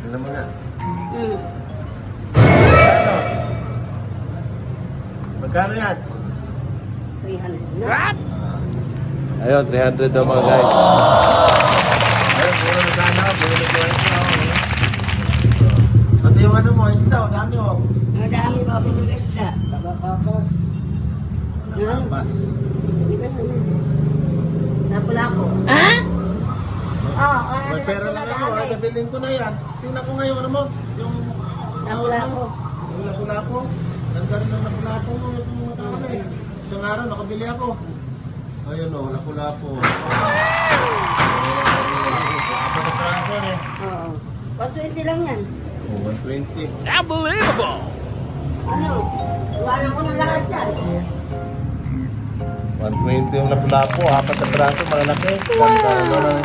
Alam mo nga. Magkano yan? 300 na. What? Ayun, 300 daw mga guys. Ayun, puro na sana. Puro na sana. Pati yung ano mo, isda. Dami o. Madami pa pinigay sa. Tabapas. Napula ko. Ha? Oo, May pera lang ako. Nabilin ko na yan. Tingnan ko ngayon ano mo. Yung Napula ko. Yung lapu-lapu. Ganda rin ang lapu-lapu mo. Yung mga tao na eh. Isang araw, nakabili ako. Ayun o, lapu-lapu. Apo na transfer eh. Oo. 120 lang yan. Oh, 120. Unbelievable! Ano? Iwanan ko ng lahat yan. 120 yung lapu-lapu, 4 na braso, malalaki. Ganda naman ang